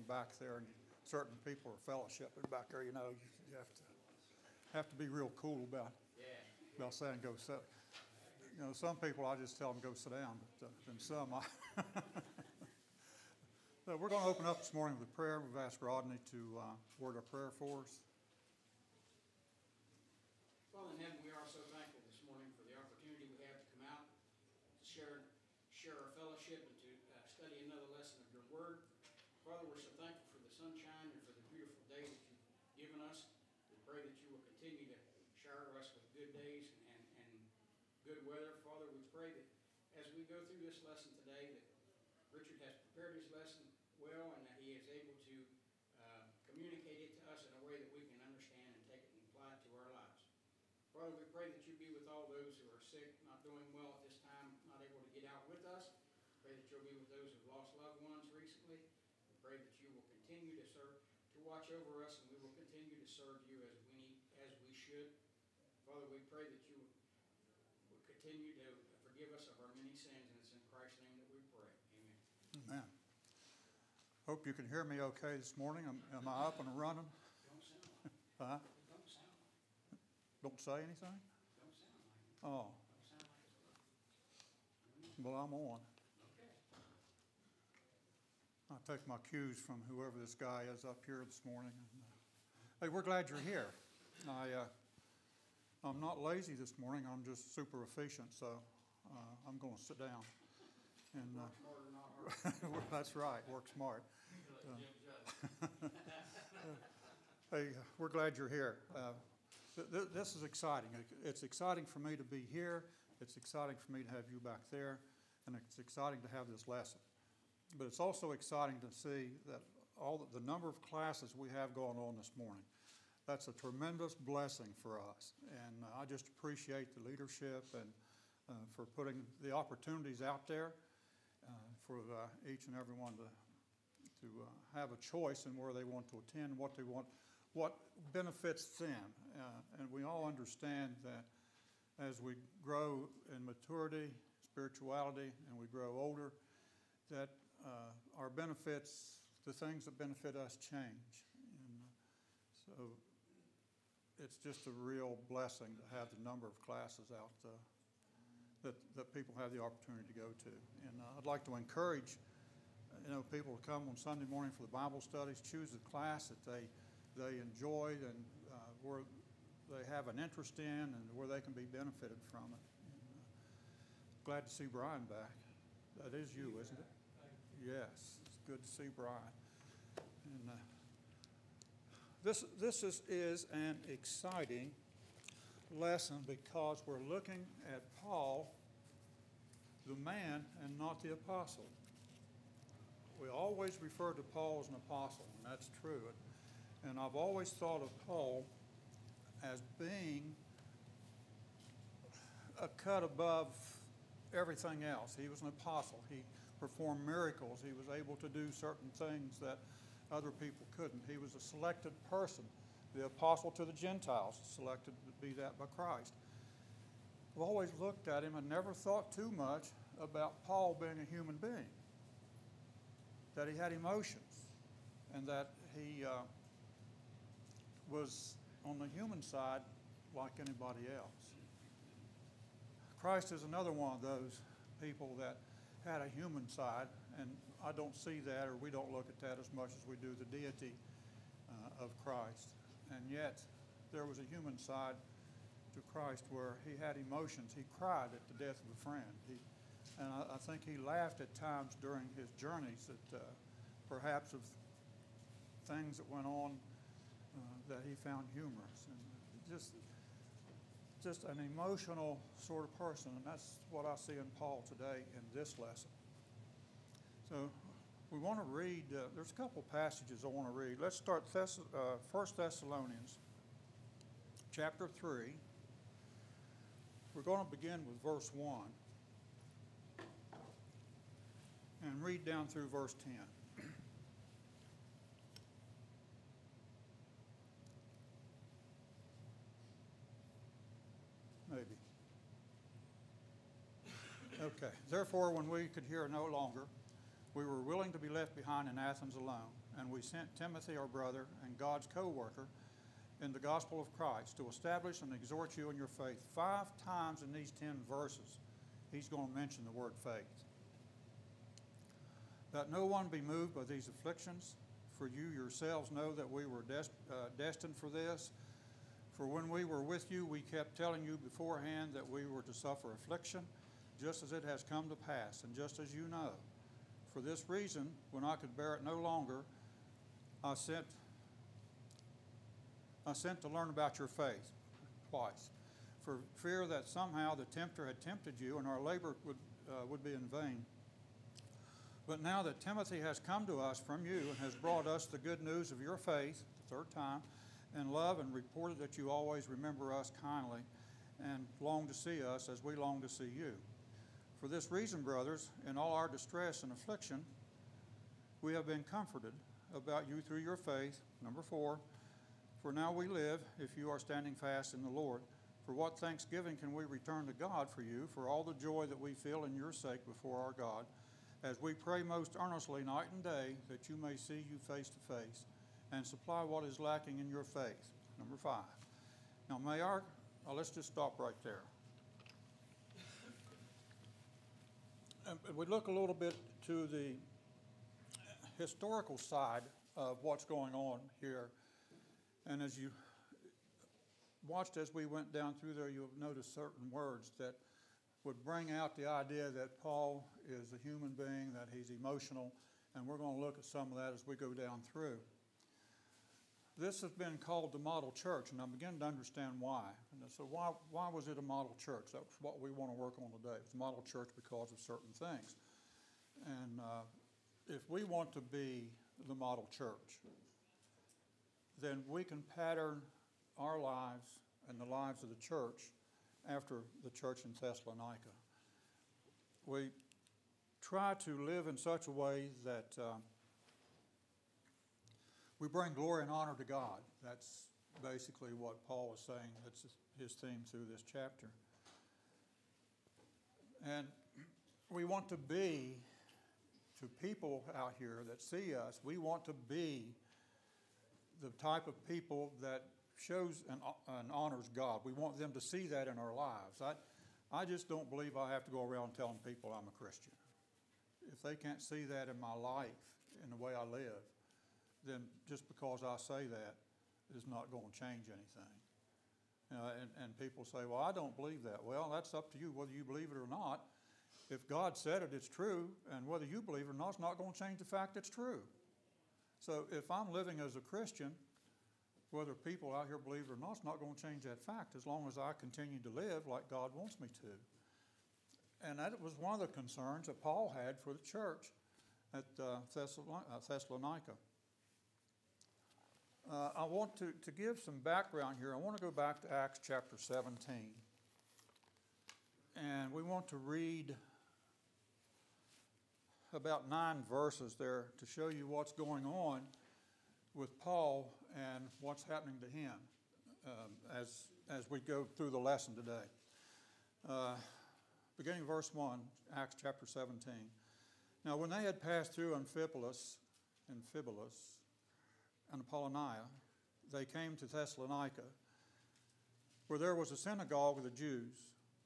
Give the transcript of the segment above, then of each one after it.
back there and certain people are fellowshipping back there, you know, you have to be real cool about saying go sit. You know, some people I just tell them go sit down, but then some I. So we're going to open up this morning with a prayer. We've asked Rodney to word our prayer for us. Father in heaven, we are so thankful this morning for the opportunity we have to come out, to share our fellowship, and to study another lesson of your word. Father, we're so thankful for the sunshine and for the beautiful day that you've given us. We pray that you will continue to shower us with good days and good weather. Father, we pray that as we go through this lesson today, that Richard has prepared his lesson well and that he is able to communicate it to us in a way that we can understand and take it and apply it to our lives. Father, we pray that you be with all those who are sick, not doing well at this time, not able to get out with us. Pray that you'll be with those who've lost loved ones recently. We pray that you will continue to serve, to watch over us, and we will continue to serve you as we should. Father, we pray that you will continue to forgive us of our many sins, and it's in Christ's name that we pray. Amen. Amen. Hope you can hear me okay this morning. Am I up and running? Don't sound like Huh? it. Don't sound like it. Don't say anything? Don't sound like it. Oh, Don't sound like it's well, I'm on. okay. I take my cues from whoever this guy is up here this morning. Hey, we're glad you're here. I'm not lazy this morning. I'm just super efficient, so I'm going to sit down. And Work smarter, not harder. that's right. Work smart. Hey, we're glad you're here. This is exciting. It's exciting for me to be here. It's exciting for me to have you back there, and it's exciting to have this lesson. But it's also exciting to see that the number of classes we have going on this morning. That's a tremendous blessing for us, and I just appreciate the leadership and for putting the opportunities out there for each and every one to have a choice in where they want to attend, what they want, what benefits them. And we all understand that as we grow in maturity, spirituality, and we grow older, that our benefits, the things that benefit us, change. And so it's just a real blessing to have the number of classes out that people have the opportunity to go to. And I'd like to encourage, people to come on Sunday morning for the Bible studies, choose a class that they enjoy and where they have an interest in and where they can be benefited from it. And, glad to see Brian back. That is you, isn't it? Yes, it's good to see Brian. And this is an exciting lesson because we're looking at Paul, the man, and not the apostle. We always refer to Paul as an apostle, and that's true. And I've always thought of Paul as being a cut above everything else. He was an apostle. He performed miracles. He was able to do certain things that other people couldn't. He was a selected person, the apostle to the Gentiles, selected to be that by Christ. I've always looked at him and never thought too much about Paul being a human being, that he had emotions, and that he was on the human side like anybody else. Christ is another one of those people that had a human side, and I don't see that, or we don't look at that as much as we do the deity of Christ. And yet, there was a human side to Christ where he had emotions. He cried at the death of a friend. And I think he laughed at times during his journeys at perhaps of things that went on that he found humorous. And just an emotional sort of person, and that's what I see in Paul today in this lesson. So we want to read, there's a couple passages I want to read. Let's start 1 Thessalonians chapter 3. We're going to begin with verse 1 and read down through verse 10. Maybe. Okay. Therefore, when we could hear no longer, we were willing to be left behind in Athens alone, and we sent Timothy, our brother, and God's co-worker in the gospel of Christ to establish and exhort you in your faith. 5 times in these 10 verses, he's going to mention the word faith. That no one be moved by these afflictions, for you yourselves know that we were destined for this. For when we were with you, we kept telling you beforehand that we were to suffer affliction, just as it has come to pass, and just as you know. For this reason, when I could bear it no longer, I sent to learn about your faith twice, for fear that somehow the tempter had tempted you and our labor would be in vain. But now that Timothy has come to us from you and has brought us the good news of your faith, the third time, and love, and reported that you always remember us kindly and long to see us as we long to see you. For this reason, brothers, in all our distress and affliction, we have been comforted about you through your faith. Number 4, for now we live if you are standing fast in the Lord. For what thanksgiving can we return to God for you, for all the joy that we feel in your sake before our God, as we pray most earnestly night and day that you may see you face to face and supply what is lacking in your faith. Number 5. Now let's just stop right there. We look a little bit to the historical side of what's going on here. And as you watched as we went down through there, you'll notice certain words that would bring out the idea that Paul is a human being, that he's emotional, and we're going to look at some of that as we go down through. This has been called the model church, and I'm beginning to understand why. And so why was it a model church? That's what we want to work on today. It's a model church because of certain things. And if we want to be the model church, then we can pattern our lives and the lives of the church after the church in Thessalonica. We try to live in such a way that we bring glory and honor to God. That's basically what Paul is saying. That's his theme through this chapter. And we want to be, to people out here that see us, we want to be the type of people that shows and honors God. We want them to see that in our lives. I just don't believe I have to go around telling people I'm a Christian. If they can't see that in my life, in the way I live, then just because I say that is not going to change anything. And people say, well, I don't believe that. Well, that's up to you whether you believe it or not. If God said it, it's true, and whether you believe it or not, it's not going to change the fact it's true. So if I'm living as a Christian, whether people out here believe it or not, it's not going to change that fact as long as I continue to live like God wants me to. And that was one of the concerns that Paul had for the church at Thessalonica. I want to give some background here. I want to go back to Acts chapter 17. And we want to read about 9 verses there to show you what's going on with Paul and what's happening to him as we go through the lesson today. Beginning verse 1, Acts chapter 17. Now when they had passed through Amphipolis and Apollonia, they came to Thessalonica, where there was a synagogue of the Jews.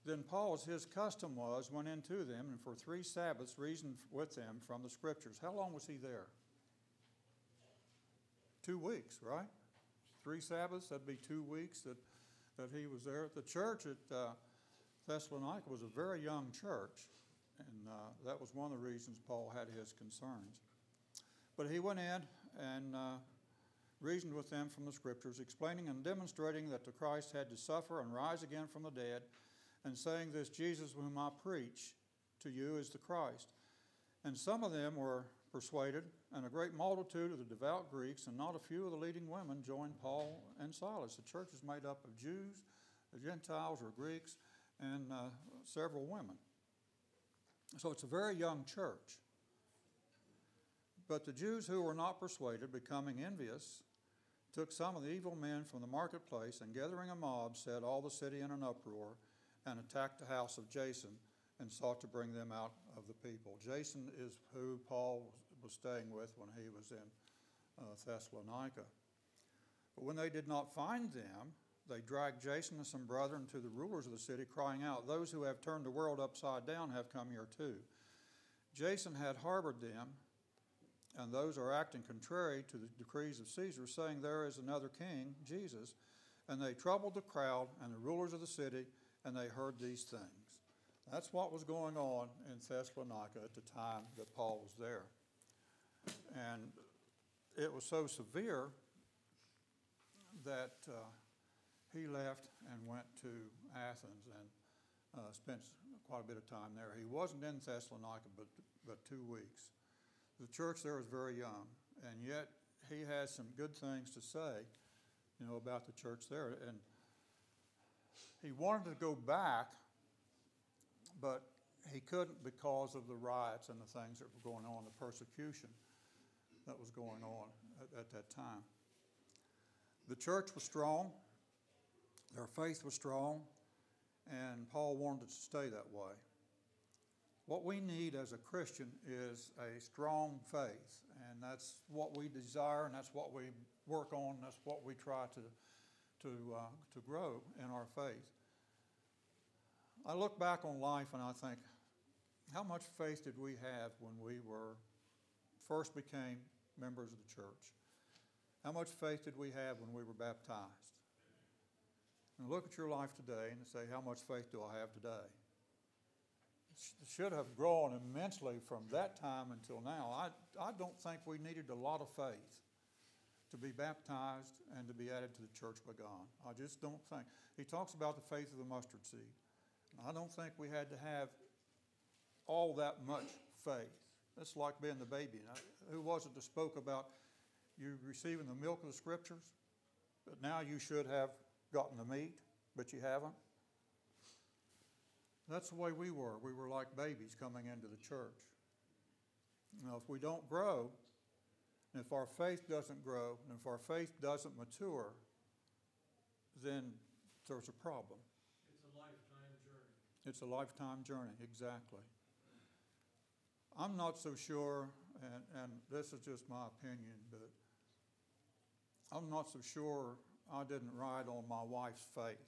Then Paul, as his custom was, went into them, and for 3 Sabbaths reasoned with them from the Scriptures. How long was he there? 2 weeks, right? 3 Sabbaths, that'd be 2 weeks that he was there. The church at Thessalonica was a very young church, and that was one of the reasons Paul had his concerns. But he went in and reasoned with them from the Scriptures, explaining and demonstrating that the Christ had to suffer and rise again from the dead, and saying, this Jesus whom I preach to you is the Christ. And some of them were persuaded, and a great multitude of the devout Greeks and not a few of the leading women joined Paul and Silas. The church is made up of Jews, Gentiles or Greeks, and several women. So it's a very young church. But the Jews who were not persuaded, becoming envious, took some of the evil men from the marketplace, and gathering a mob, set all the city in an uproar, and attacked the house of Jason, and sought to bring them out of the people. Jason is who Paul was staying with when he was in Thessalonica. But when they did not find them, they dragged Jason and some brethren to the rulers of the city, crying out, "Those who have turned the world upside down have come here too." Jason had harbored them, and those are acting contrary to the decrees of Caesar, saying, "There is another king, Jesus." And they troubled the crowd and the rulers of the city, and they heard these things. That's what was going on in Thessalonica at the time that Paul was there. And it was so severe that he left and went to Athens and spent quite a bit of time there. He wasn't in Thessalonica but 2 weeks. The church there was very young, and yet he has some good things to say, about the church there. And he wanted to go back, but he couldn't because of the riots and the things that were going on, the persecution that was going on at that time. The church was strong, their faith was strong, and Paul wanted it to stay that way. What we need as a Christian is a strong faith, and that's what we desire, and that's what we work on, and that's what we try to grow in our faith. I look back on life and I think, how much faith did we have when we first became members of the church? How much faith did we have when we were baptized? And look at your life today and say, how much faith do I have today? It should have grown immensely from that time until now. I don't think we needed a lot of faith to be baptized and to be added to the church by God. I just don't think. He talks about the faith of the mustard seed. I don't think we had to have all that much faith. It's like being the baby. Who was it that spoke about you receiving the milk of the scriptures, but now you should have gotten the meat, but you haven't? That's the way we were. We were like babies coming into the church. If we don't grow, and if our faith doesn't grow, and if our faith doesn't mature, then there's a problem. It's a lifetime journey. It's a lifetime journey, exactly. I'm not so sure, and this is just my opinion, but I'm not so sure I didn't ride on my wife's faith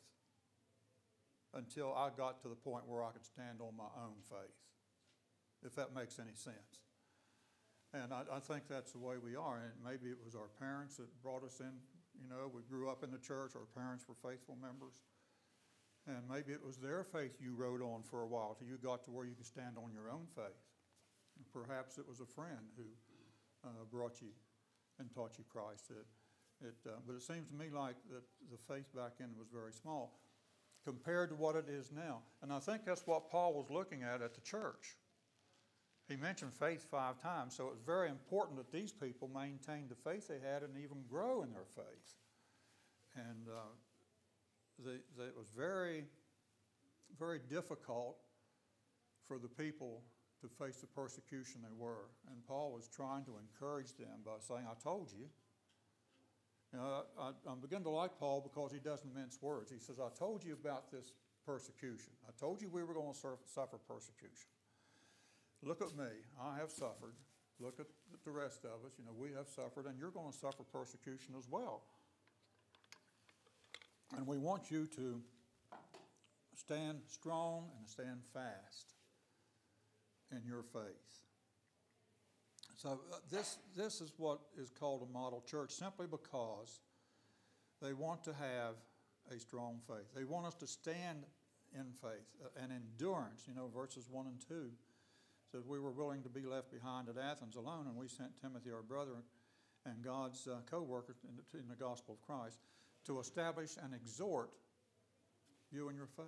until I got to the point where I could stand on my own faith, if that makes any sense. And I think that's the way we are. And maybe it was our parents that brought us in. We grew up in the church. Our parents were faithful members. And maybe it was their faith you rode on for a while till you got to where you could stand on your own faith. Perhaps it was a friend who brought you and taught you Christ. But it seems to me like that the faith back then was very small compared to what it is now. And I think that's what Paul was looking at the church. He mentioned faith 5 times, so it was very important that these people maintained the faith they had and even grow in their faith. And it was very, very difficult for the people to face the persecution they were. And Paul was trying to encourage them by saying, I told you. I'm beginning to like Paul because he doesn't mince words. He says, I told you about this persecution. I told you we were going to suffer persecution. Look at me. I have suffered. Look at the rest of us. We have suffered, and you're going to suffer persecution as well. And we want you to stand strong and stand fast in your faith. So this is what is called a model church, simply because they want to have a strong faith. They want us to stand in faith and endurance. Verses 1 and 2 says we were willing to be left behind at Athens alone, and we sent Timothy, our brother, and God's co-worker in the gospel of Christ, to establish and exhort you in your faith.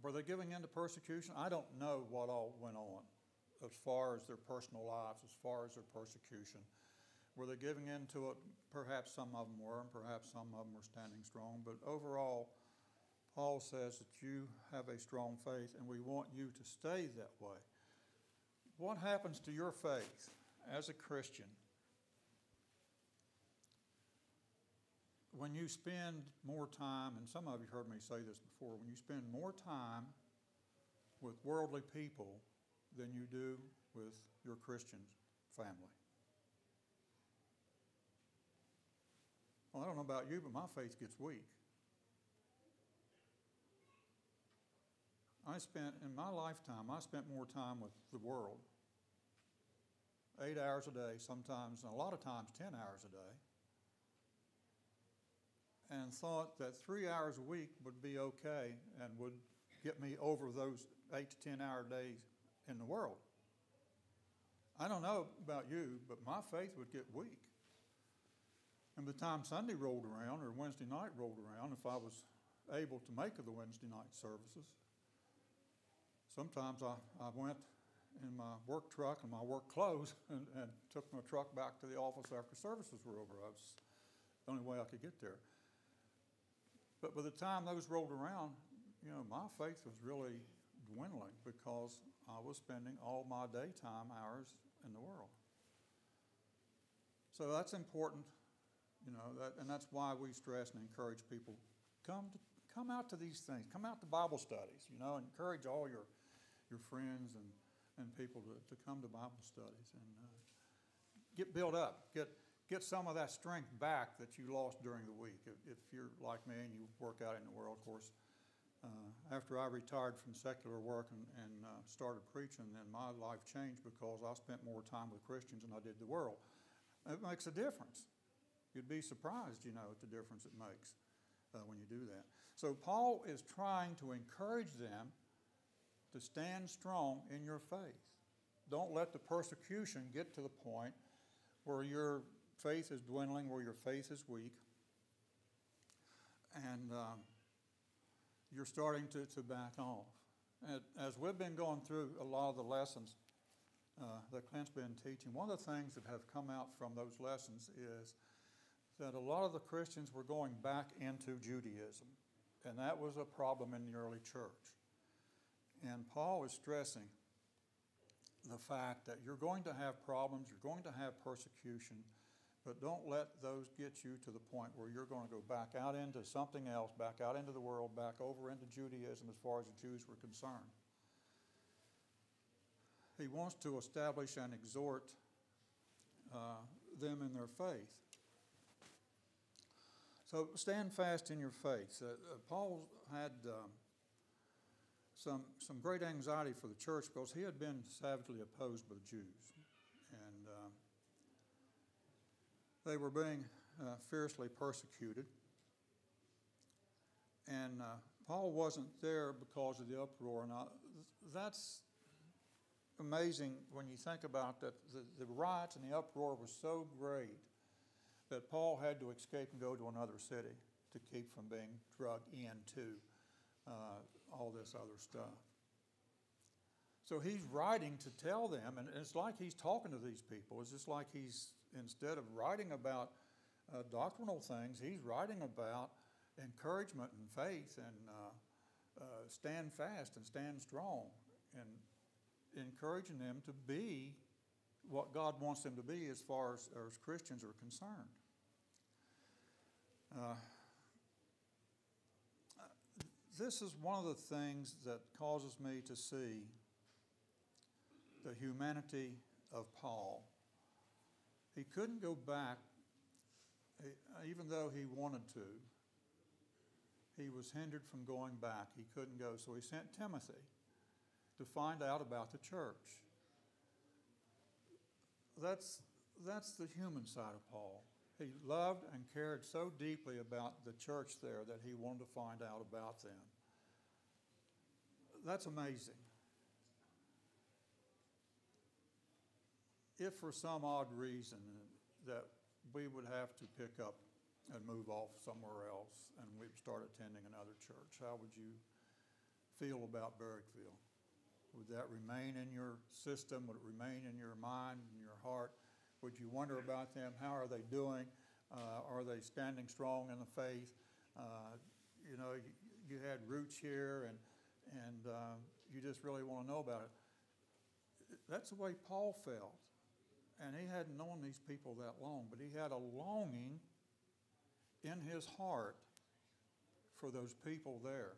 Were they giving in to persecution? I don't know what all went on as far as their personal lives, as far as their persecution. Were they giving in to it? Perhaps some of them were, and perhaps some of them were standing strong. But overall, Paul says that you have a strong faith, and we want you to stay that way. What happens to your faith as a Christian when you spend more time, and some of you heard me say this before, when you spend more time with worldly people than you do with your Christians, family. Well, I don't know about you, but my faith gets weak. In my lifetime, I spent more time with the world. 8 hours a day, sometimes, and a lot of times 10 hours a day. And thought that 3 hours a week would be okay and would get me over those 8 to 10 hour days in the world. I don't know about you, but my faith would get weak. And by the time Sunday rolled around or Wednesday night rolled around, if I was able to make the Wednesday night services, sometimes I went in my work truck and my work clothes and took my truck back to the office after services were over. That was the only way I could get there. But by the time those rolled around, my faith was really dwindling because I was spending all my daytime hours in the world. So that's important, and that's why we stress and encourage people, come out to these things, come out to Bible studies, encourage all your friends and people to come to Bible studies and get built up, get some of that strength back that you lost during the week. If you're like me and you work out in the world, of course, after I retired from secular work and started preaching, then my life changed because I spent more time with Christians than I did the world. It makes a difference. You'd be surprised, at the difference it makes when you do that. So Paul is trying to encourage them to stand strong in your faith. Don't let the persecution get to the point where your faith is dwindling, where your faith is weak, and you're starting to back off. And as we've been going through a lot of the lessons that Clint's been teaching, one of the things that have come out from those lessons is that a lot of the Christians were going back into Judaism, and that was a problem in the early church. And Paul is stressing the fact that you're going to have problems, you're going to have persecution, but don't let those get you to the point where you're going to go back out into something else, back out into the world, back over into Judaism as far as the Jews were concerned. He wants to establish and exhort them in their faith. So stand fast in your faith. Paul had some great anxiety for the church because he had been savagely opposed by the Jews. And they were being fiercely persecuted. And Paul wasn't there because of the uproar. Now, that's amazing when you think about that. The riots and the uproar was so great that Paul had to escape and go to another city to keep from being dragged into all this other stuff. So he's writing to tell them, and it's like he's talking to these people. It's just like he's, instead of writing about doctrinal things, he's writing about encouragement and faith and stand fast and stand strong and encouraging them to be what God wants them to be as far as Christians are concerned. This is one of the things that causes me to see the humanity of Paul. He couldn't go back, even though he wanted to. He was hindered from going back. He couldn't go, so he sent Timothy to find out about the church. That's the human side of Paul. He loved and cared so deeply about the church there that he wanted to find out about them. That's amazing. If for some odd reason that we would have to pick up and move off somewhere else and we'd start attending another church, how would you feel about Barrackville? Would that remain in your system? Would it remain in your mind, in your heart? Would you wonder about them? How are they doing? Are they standing strong in the faith? You had roots here and you just really want to know about it. That's the way Paul felt. And he hadn't known these people that long, but he had a longing in his heart for those people there.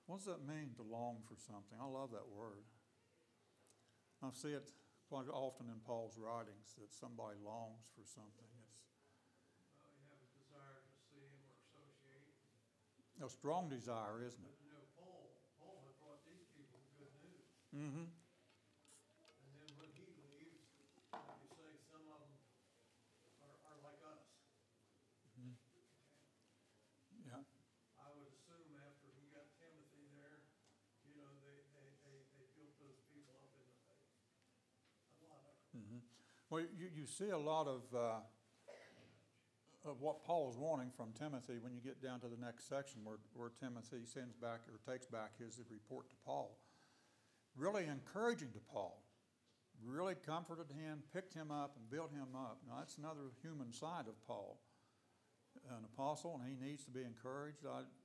What does that mean to long for something? I love that word. I see it quite often in Paul's writings that somebody longs for something. It's Well, you have a desire to see him or associate. a strong desire, isn't But it? you know, Paul had brought these people good news. Mm-hmm. And then when he leaves, like you say, some of them are like us. Yeah. I would assume after he got Timothy there, you know, they built those people up in the faith. A lot of them. Mm-hmm. Well, you see a lot of what Paul is wanting from Timothy when you get down to the next section where Timothy sends back or takes back his report to Paul. Really encouraging to Paul. Really comforted him, picked him up, and built him up. Now, that's another human side of Paul. An apostle, and he needs to be encouraged.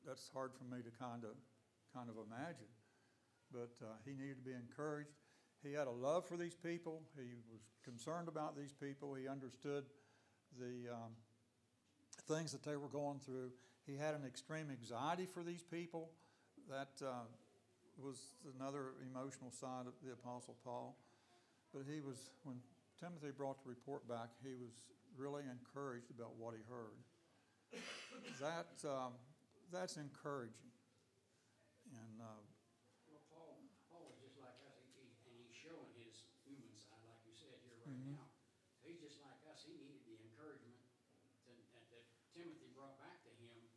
That's hard for me to kind of imagine. But he needed to be encouraged. He had a love for these people. He was concerned about these people. He understood the things that they were going through. He had an extreme anxiety for these people. That was another emotional side of the Apostle Paul. But when Timothy brought the report back, he was really encouraged about what he heard. That's encouraging. And Well, Paul is just like us, and he's showing his human side, like you said here right Mhm. now. He's just like us. He needed the encouragement that Timothy brought back to him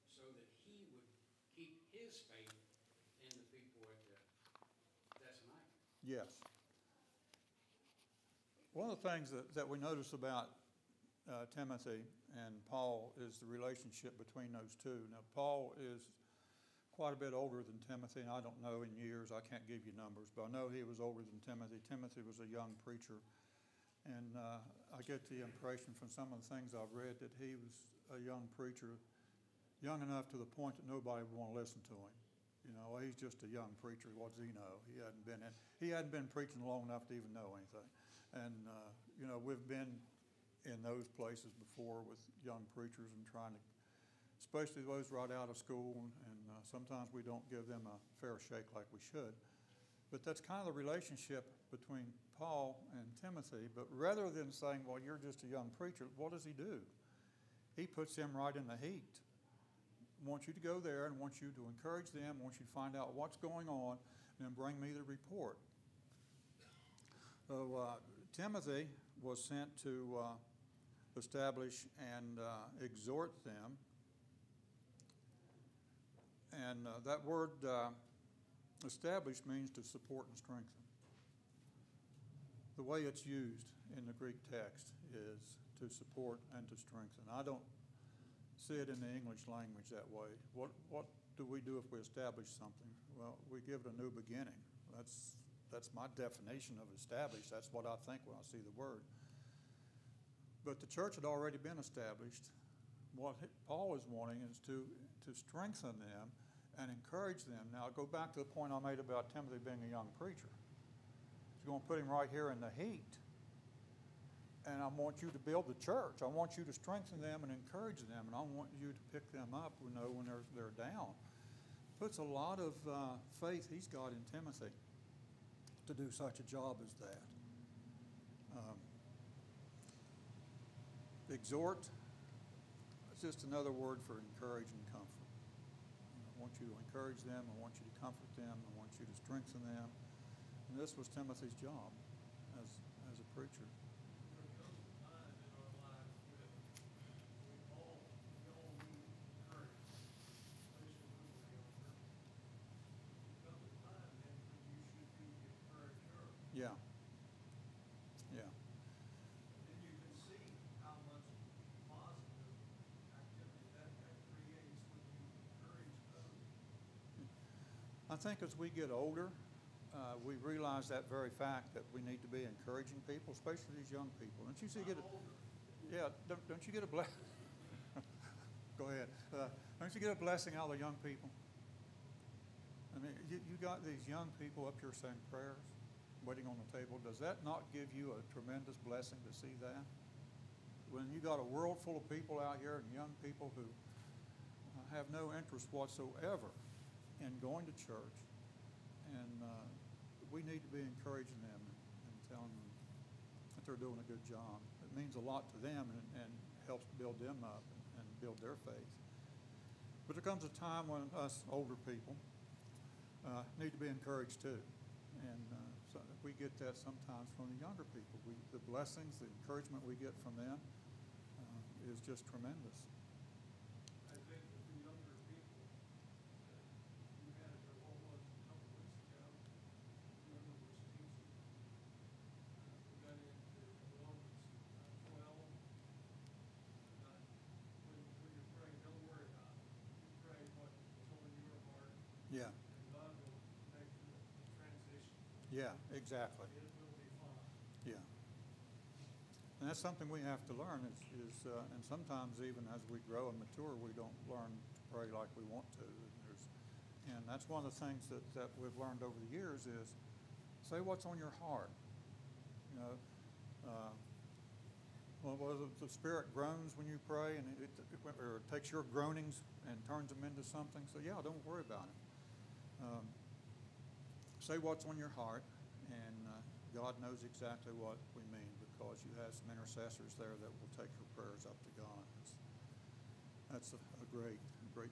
so that he would keep his faith in the people at Thessalonica. yes. One of the things that we notice about Timothy and Paul is the relationship between those two. Now, Paul is quite a bit older than Timothy, and I don't know in years. I can't give you numbers, but I know he was older than Timothy. Timothy was a young preacher, and I get the impression from some of the things I've read that he was a young preacher, young enough to the point that nobody would want to listen to him. You know, he's just a young preacher. What does he know? He hadn't been preaching long enough to even know anything. And you know, we've been in those places before with young preachers and trying to, especially those right out of school, and sometimes we don't give them a fair shake like we should. But that's kind of the relationship between Paul and Timothy. But rather than saying, well, you're just a young preacher, what does he do? He puts him right in the heat. Wants you to go there and wants you to encourage them, wants you to find out what's going on, and then bring me the report. So Timothy was sent to establish and exhort them. And that word establish means to support and strengthen. The way it's used in the Greek text is to support and to strengthen. I don't see it in the English language that way. What do we do if we establish something? Well, we give it a new beginning. That's my definition of establish. That's what I think when I see the word. But the church had already been established. What Paul is wanting is to strengthen them and encourage them. Now, go back to the point I made about Timothy being a young preacher. He's going to put him right here in the heat. And I want you to build the church. I want you to strengthen them and encourage them. And I want you to pick them up when they're down. Puts a lot of faith he's got in Timothy to do such a job as that. Exhort is just another word for encourage and comfort. I want you to encourage them. I want you to comfort them. I want you to strengthen them. And this was Timothy's job as a preacher. There comes a time in our lives when we all need encouragement, especially when we're younger. There comes a time then when you should be the encourager. Yeah. And then you can see how much positive activity that creates when you encourage others. I think as we get older, we realize that very fact that we need to be encouraging people, especially these young people. Don't you see don't you get a blessing? Go ahead. Don't you get a blessing out of the young people? I mean, you got these young people up here saying prayers, waiting on the table. Does that not give you a tremendous blessing to see that? When you got a world full of people out here and young people who have no interest whatsoever in going to church, and we need to be encouraging them and telling them they're doing a good job. It means a lot to them and helps build them up and build their faith. But there comes a time when us older people need to be encouraged too. And so we get that sometimes from the younger people. The blessings, the encouragement we get from them is just tremendous. I think that the younger people, you had it, what was it, a couple weeks ago, whoever was teaching, we got into Romans 12, when you're praying, don't worry about it. You pray what's on your heart, Yeah, and God will make the transition. yeah, exactly. It will be fine. Yeah. And that's something we have to learn and sometimes even as we grow and mature, we don't learn to pray like we want to. And that's one of the things that we've learned over the years is say what's on your heart. You know, the Spirit groans when you pray, and or it takes your groanings and turns them into something. So yeah, don't worry about it. Say what's on your heart, and God knows exactly what we mean because you have some intercessors there that will take your prayers up to God. That's a great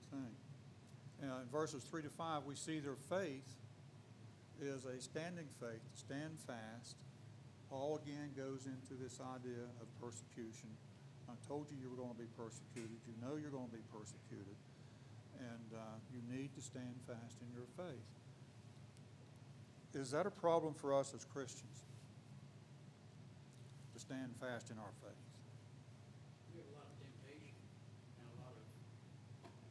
thing. In verses 3 to 5, we see their faith is a standing faith, stand fast. Paul again goes into this idea of persecution. I told you were going to be persecuted. You know you're going to be persecuted. And you need to stand fast in your faith. Is that a problem for us as Christians? To stand fast in our faith? We have a lot of temptation and a lot of,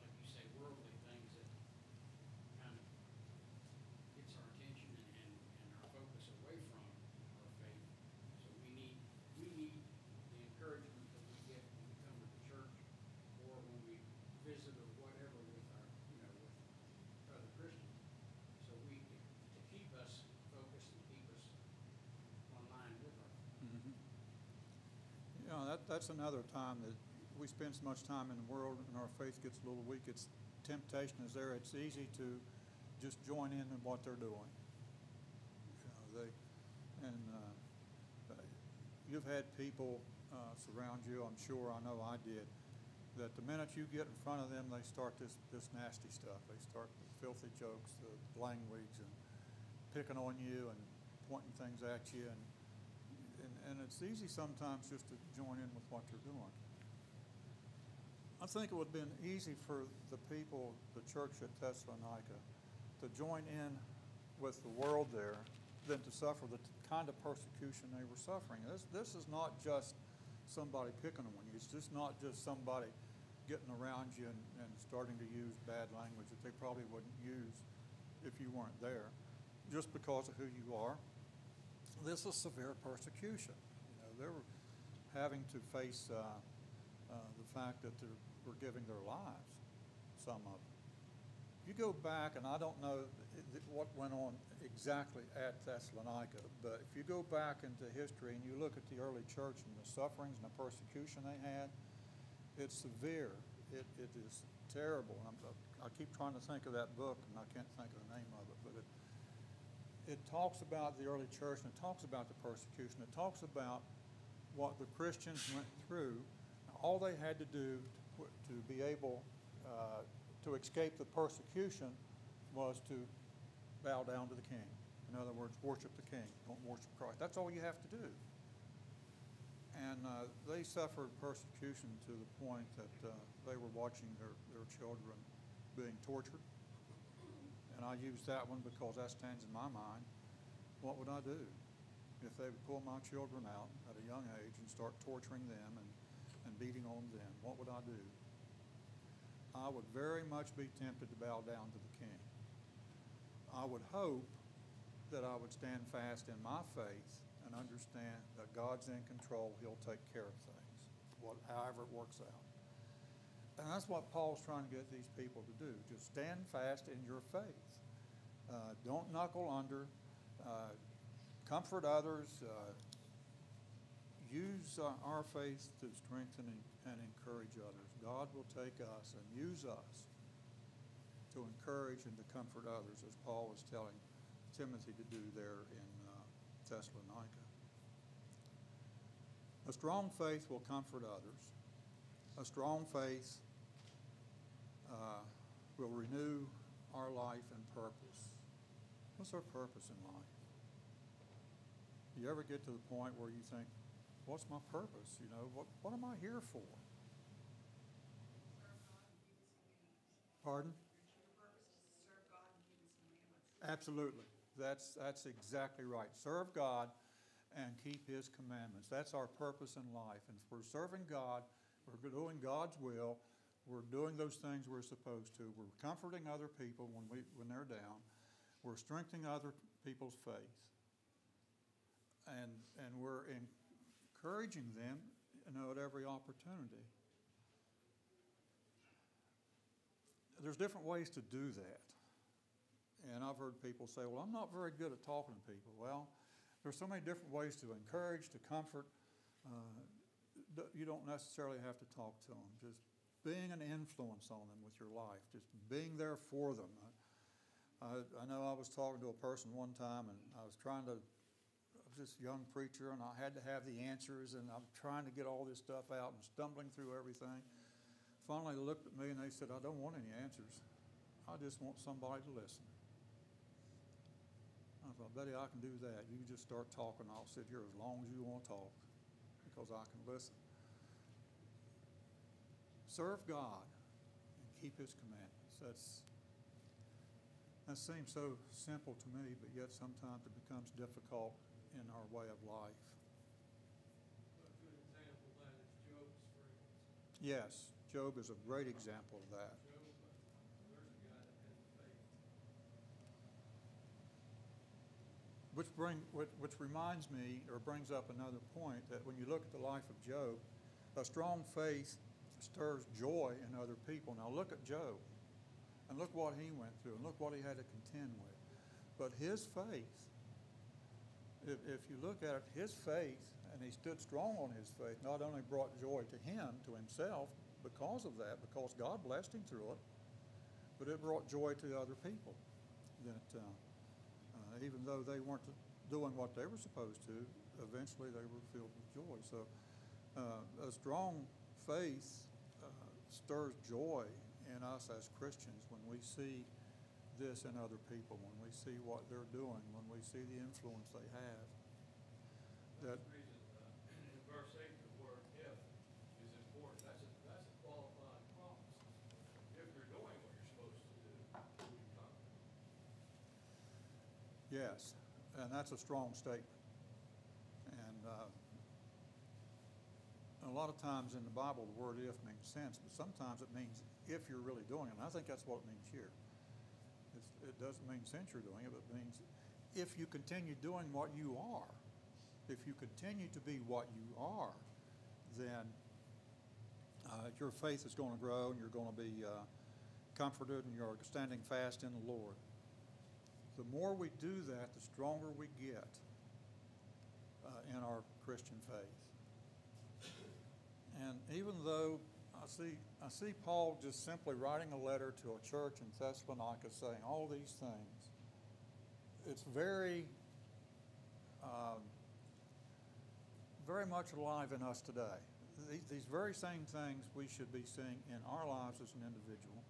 like you say, worldly things that kind of gets our attention and our focus away from our faith. So we need the encouragement that we get when we come to the church or when we visit or whatever with our, with other Christians. So to keep us focused and keep us online with our Mm-hmm. You know, that's another time that we spend so much time in the world and our faith gets a little weak. It's temptation is there. It's easy to just join in what they're doing. You've had people surround you, I'm sure, I know I did, that the minute you get in front of them, they start this nasty stuff. They start the filthy jokes, the language, and picking on you and pointing things at you. And it's easy sometimes just to join in with what they're doing. I think it would have been easy for the people, the church at Thessalonica, to join in with the world there than to suffer the kind of persecution they were suffering. This is not just somebody picking on you. It's just not just somebody getting around you and starting to use bad language that they probably wouldn't use if you weren't there, just because of who you are. This is severe persecution. They were having to face the fact that they were giving their lives, some of them. You go back, and I don't know what went on exactly at Thessalonica, but if you go back into history and you look at the early church and the sufferings and the persecution they had, it's severe. It is terrible. And I keep trying to think of that book, and I can't think of the name of it, but it talks about the early church, and it talks about the persecution. It talks about what the Christians went through. All they had to do to be able to escape the persecution was to bow down to the king. In other words, worship the king. Don't worship Christ. That's all you have to do. And they suffered persecution to the point that they were watching their children being tortured. And I use that one because that stands in my mind. What would I do if they would pull my children out at a young age and start torturing them and beating on them? What would I do? I would very much be tempted to bow down to the king. I would hope that I would stand fast in my faith and understand that God's in control. He'll take care of things, however it works out. And that's what Paul's trying to get these people to do. Just stand fast in your faith. Don't knuckle under. Comfort others. Use our faith to strengthen and encourage others. God will take us and use us to encourage and to comfort others, as Paul was telling Timothy to do there in Thessalonica. A strong faith will comfort others. A strong faith will renew our life and purpose. What's our purpose in life? You ever get to the point where you think, what's my purpose? You know, what am I here for? Pardon? Your purpose is to serve God and keep His commandments. Absolutely. That's exactly right. Serve God and keep His commandments. That's our purpose in life. And if we're serving God, we're doing God's will, we're doing those things we're supposed to. We're comforting other people when they're down. We're strengthening other people's faith. And we're encouraging them, at every opportunity. There's different ways to do that. And I've heard people say, well, I'm not very good at talking to people. Well, there's so many different ways to encourage, to comfort. You don't necessarily have to talk to them. Just being an influence on them with your life, just being there for them. I know I was talking to a person one time, and I was this young preacher, and I had to have the answers, and I'm trying to get all this stuff out and stumbling through everything. Finally, they looked at me and they said, I don't want any answers. I just want somebody to listen. I thought, Betty, I can do that. You just start talking. I'll sit here as long as you want to talk because I can listen. Serve God and keep His commandments. That seems so simple to me, but yet sometimes it becomes difficult in our way of life. A good example of that is Job's friends. Yes, Job is a great example of that. Job, there's a guy that had faith. Which reminds me, or brings up another point, that when you look at the life of Job, a strong faith stirs joy in other people. Now look at Job, and look what he went through, and look what he had to contend with. But his faith, if you look at it, his faith, and he stood strong on his faith, not only brought joy to him, to himself, because of that, because God blessed him through it, but it brought joy to other people. That even though they weren't doing what they were supposed to, eventually they were filled with joy. So a strong faith stirs joy in us as Christians when we see this in other people, when we see what they're doing, when we see the influence they have. That's the reason in verse 8 the word if is important. That's a qualifying promise. If you're doing what you're supposed to do, you become. Yes, and that's a strong statement. And a lot of times in the Bible, the word if means sense, but sometimes it means if you're really doing it. And I think that's what it means here. It doesn't mean since you're doing it, but it means if you continue doing what you are, if you continue to be what you are, then your faith is going to grow, and you're going to be comforted, and you're standing fast in the Lord. The more we do that, the stronger we get in our Christian faith. And even though I see Paul just simply writing a letter to a church in Thessalonica saying all these things, it's very, very much alive in us today. These very same things we should be seeing in our lives as an individual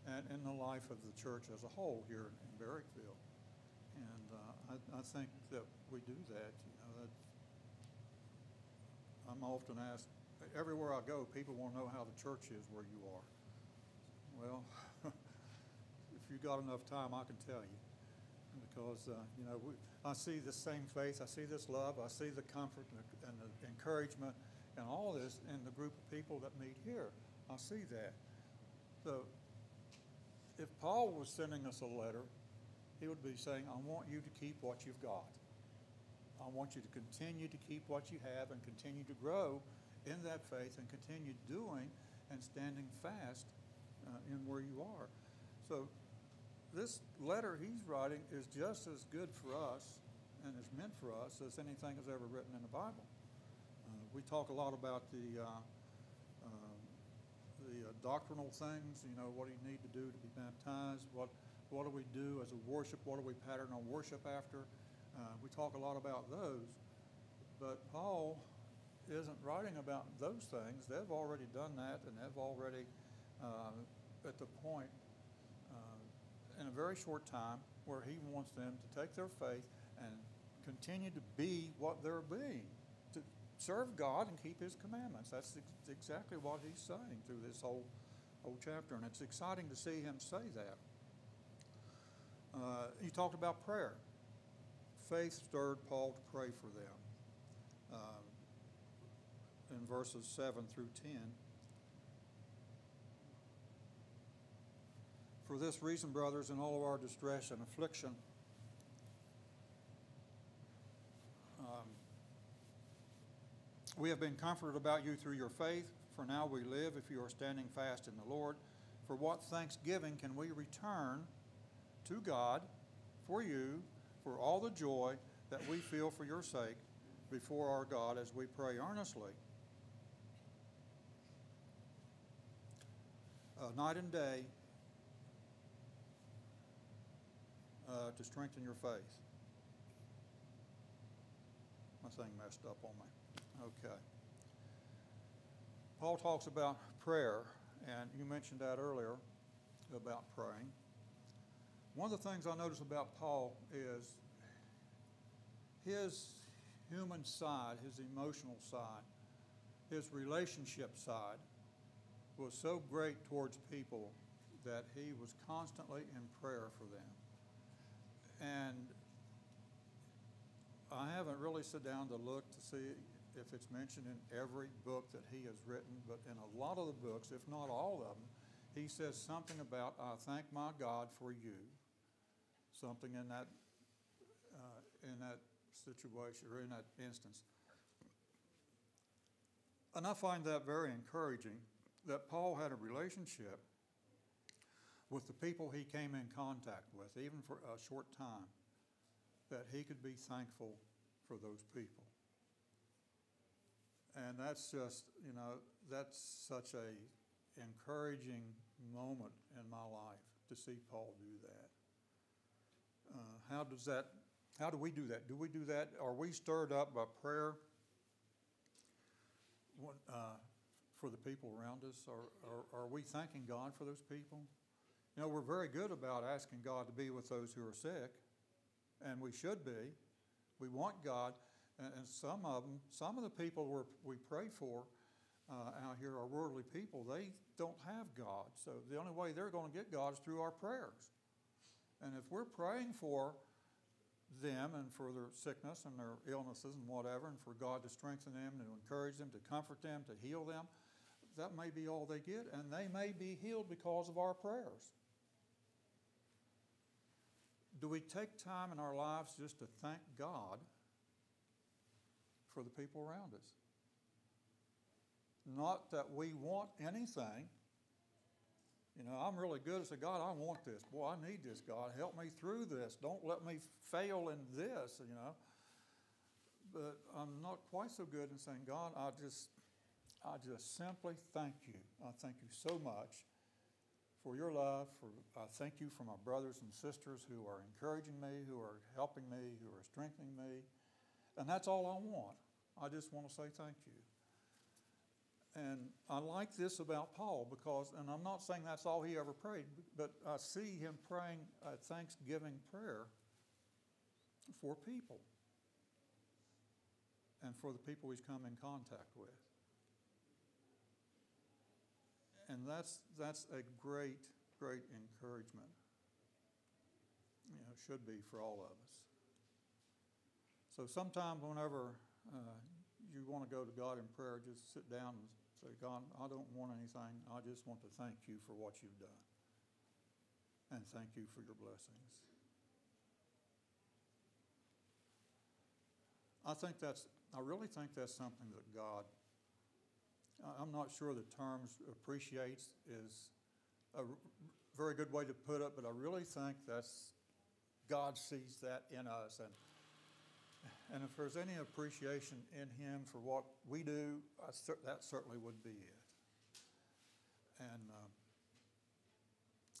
and in the life of the church as a whole here in Barrackville. And I think that we do that. I'm often asked, everywhere I go, people want to know how the church is where you are. Well, if you've got enough time, I can tell you. Because, I see the same faith, I see this love, I see the comfort and the encouragement and all this in the group of people that meet here. I see that. So, if Paul was sending us a letter, he would be saying, I want you to keep what you've got. I want you to continue to keep what you have and continue to grow in that faith and continue doing and standing fast in where you are. So this letter he's writing is just as good for us and is meant for us as anything that's ever written in the Bible. We talk a lot about the doctrinal things, what do you need to do to be baptized, what do we do as a worship, what do we pattern our worship after. We talk a lot about those, but Paul isn't writing about those things. They've already done that, and they've already, at the point in a very short time where he wants them to take their faith and continue to be what they're being, to serve God and keep his commandments. That's exactly what he's saying through this whole chapter, and it's exciting to see him say that. He talked about prayer. Faith stirred Paul to pray for them in verses 7 through 10. For this reason, brothers, in all of our distress and affliction, we have been comforted about you through your faith, for now we live if you are standing fast in the Lord. For what thanksgiving can we return to God for you, for all the joy that we feel for your sake before our God as we pray earnestly, night and day, to strengthen your faith. My thing messed up on me. Okay. Paul talks about prayer, and you mentioned that earlier about praying. One of the things I notice about Paul is his human side, his emotional side, his relationship side was so great towards people that he was constantly in prayer for them. And I haven't really sat down to look to see if it's mentioned in every book that he has written, but in a lot of the books, if not all of them, he says something about, I thank my God for you. Something in that situation or in that instance. And I find that very encouraging, that Paul had a relationship with the people he came in contact with, even for a short time, that he could be thankful for those people. And that's just, that's such a encouraging moment in my life to see Paul do that. How do we do that? Do we do that? Are we stirred up by prayer for the people around us? Or are we thanking God for those people? We're very good about asking God to be with those who are sick, and we should be. We want God, and some of the people we pray for out here are worldly people. They don't have God, so the only way they're going to get God is through our prayers. And if we're praying for them and for their sickness and their illnesses and whatever, and for God to strengthen them, to encourage them, to comfort them, to heal them, that may be all they get, and they may be healed because of our prayers. Do we take time in our lives just to thank God for the people around us? Not that we want anything. I'm really good at saying, God, I want this. Boy, I need this, God. Help me through this. Don't let me fail in this, But I'm not quite so good in saying, God, I just simply thank you. I thank you so much for your love. I thank you for my brothers and sisters who are encouraging me, who are helping me, who are strengthening me. And that's all I want. I just want to say thank you. And I like this about Paul because, and I'm not saying that's all he ever prayed, but I see him praying a thanksgiving prayer for people and for the people he's come in contact with. And that's a great, great encouragement. Should be for all of us. So sometime whenever you want to go to God in prayer, just sit down and say, God, I don't want anything. I just want to thank you for what you've done. And thank you for your blessings. I really think that's something that God, I'm not sure the terms appreciates is a very good way to put it, but I really think God sees that in us. And if there's any appreciation in him for what we do, that certainly would be it. And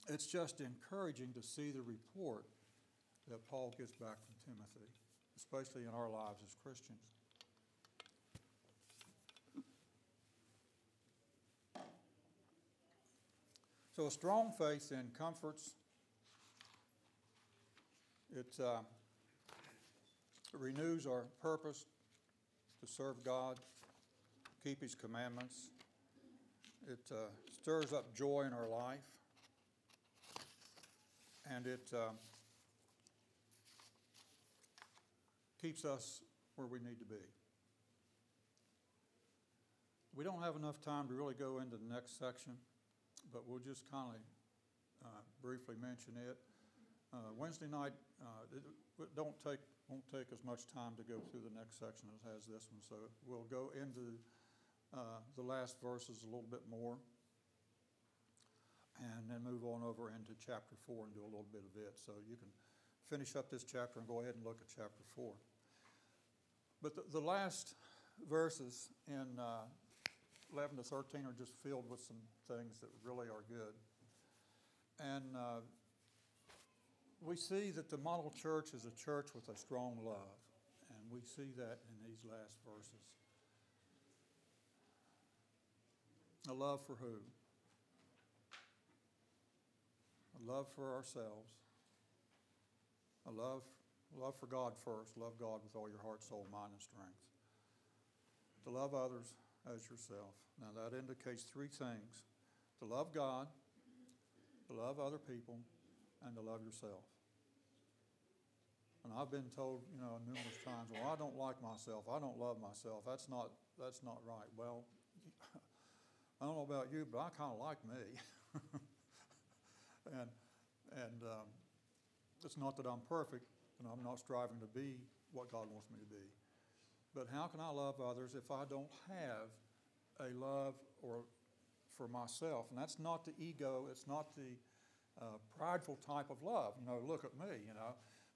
it's just encouraging to see the report that Paul gets back from Timothy, especially in our lives as Christians. So a strong faith then comforts, it renews our purpose to serve God, keep His commandments. It stirs up joy in our life, and it keeps us where we need to be. We don't have enough time to really go into the next section, but we'll just kind of briefly mention it. Wednesday night, it won't take as much time to go through the next section as has this one, so we'll go into the last verses a little bit more, and then move on over into chapter 4 and do a little bit of it. So you can finish up this chapter and go ahead and look at chapter 4. But the last verses in 11 to 13 are just filled with some things that really are good. And we see that the model church is a church with a strong love, and we see that in these last verses. A love for who? A love for ourselves. A love for God first. Love God with all your heart, soul, mind, and strength. To love others as yourself. Now that indicates three things: to love God, to love other people, and to love yourself. And I've been told, numerous times, well, I don't like myself. I don't love myself. That's not right. Well, I don't know about you, but I kind of like me. and it's not that I'm perfect, and I'm not striving to be what God wants me to be. But how can I love others if I don't have a love for myself? And that's not the ego. It's not the prideful type of love. Look at me.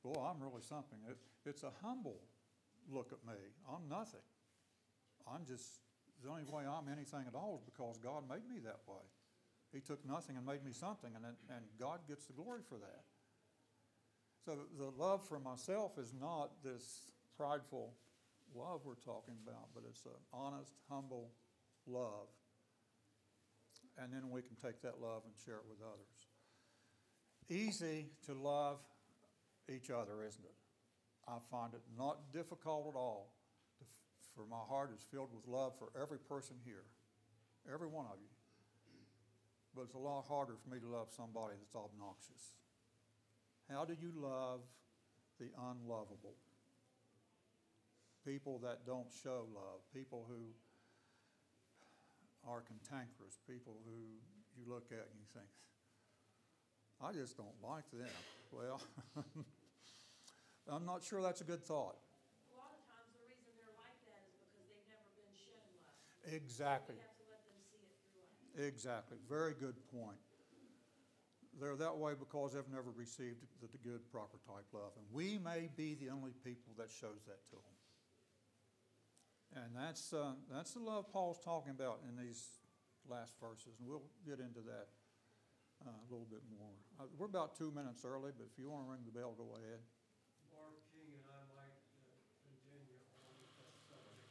Boy, I'm really something. It's a humble look at me. I'm nothing. The only way I'm anything at all is because God made me that way. He took nothing and made me something, and God gets the glory for that. So the love for myself is not this prideful love we're talking about, but it's an honest, humble love. And then we can take that love and share it with others. Easy to love each other, isn't it? I find it not difficult at all, for my heart is filled with love for every person here, every one of you. But it's a lot harder for me to love somebody that's obnoxious. How do you love the unlovable? People that don't show love, people who are cantankerous, people who you look at and you think, I just don't like them. Well, I'm not sure that's a good thought. A lot of times the reason they're like that is because they've never been shown love. Exactly. We have to let them see it through us. Exactly. Very good point. They're that way because they've never received the good, proper type love. And we may be the only people that shows that to them. And that's the love Paul's talking about in these last verses. And we'll get into that a little bit more. We're about 2 minutes early, but if you want to ring the bell, go ahead. Barb King and I might continue on with that subject.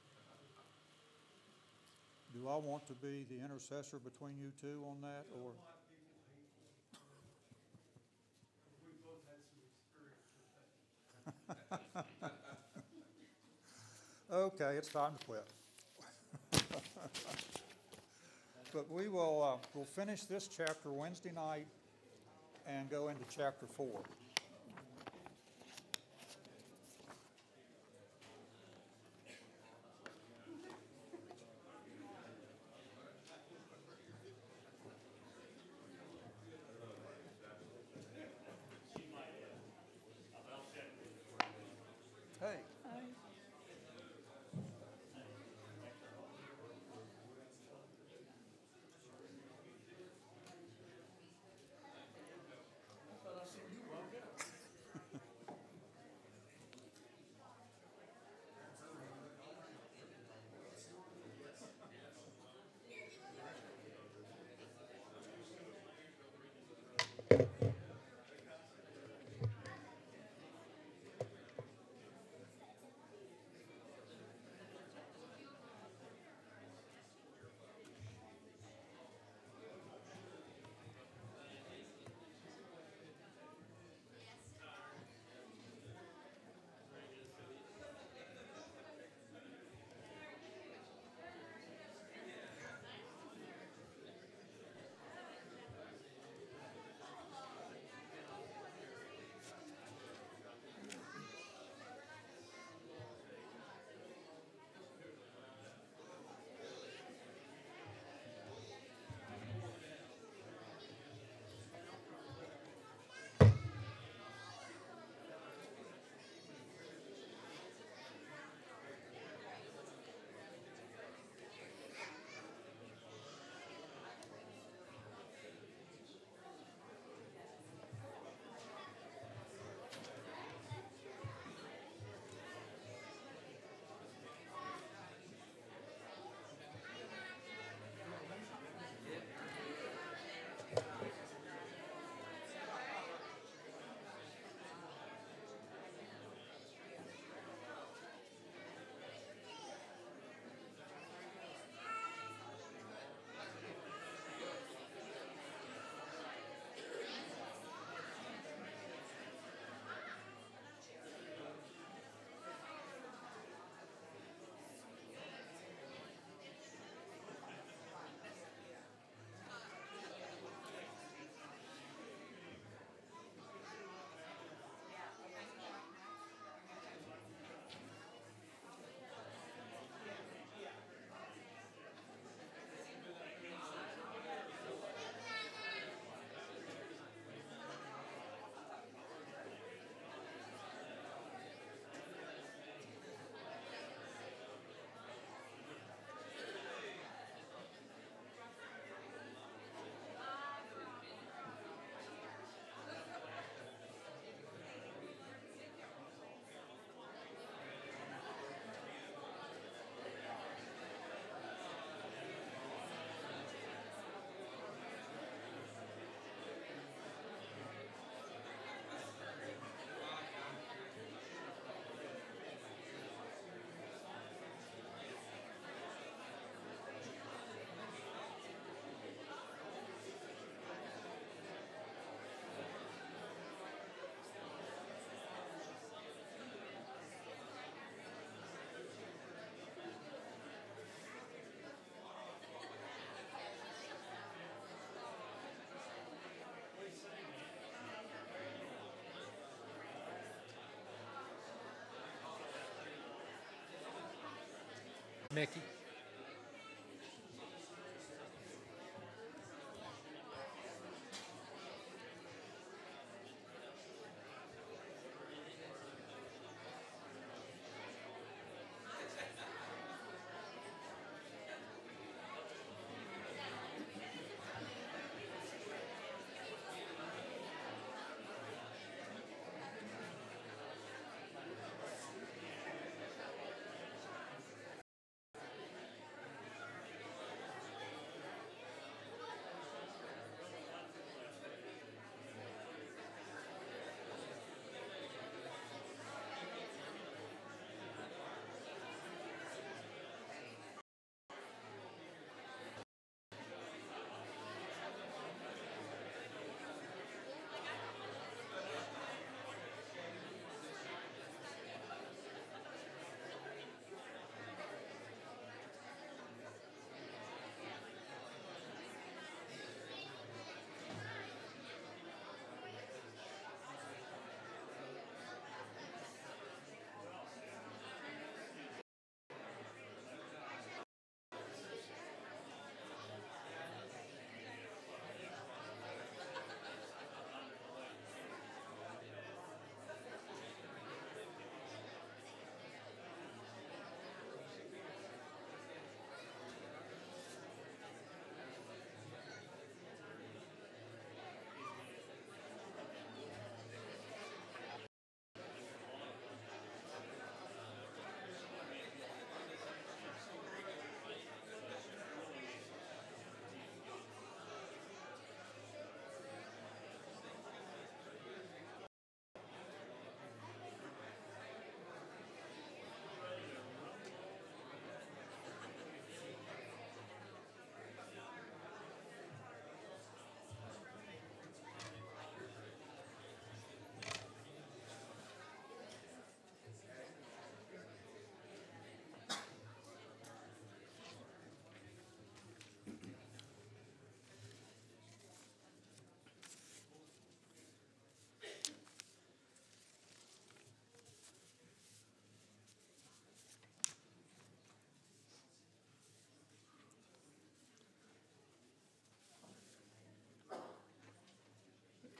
Do I want to be the intercessor between you two on that, You or? don't want people hateful. We both had some experience with that. Okay, it's time to quit. But we'll finish this chapter Wednesday night and go into chapter 4. Hey. Mickey.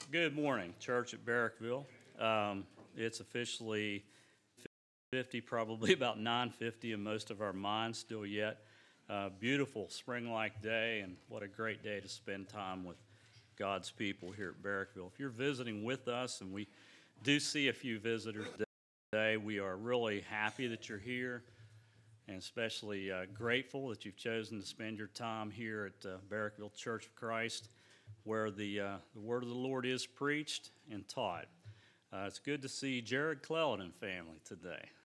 Good morning, church at Barrackville. It's officially 50, probably about 9:50 in most of our minds still yet. Beautiful spring-like day, and what a great day to spend time with God's people here at Barrackville. If you're visiting with us, and we do see a few visitors today, we are really happy that you're here, and especially grateful that you've chosen to spend your time here at Barrackville Church of Christ, where the word of the Lord is preached and taught. It's good to see Jared Clellan and family today.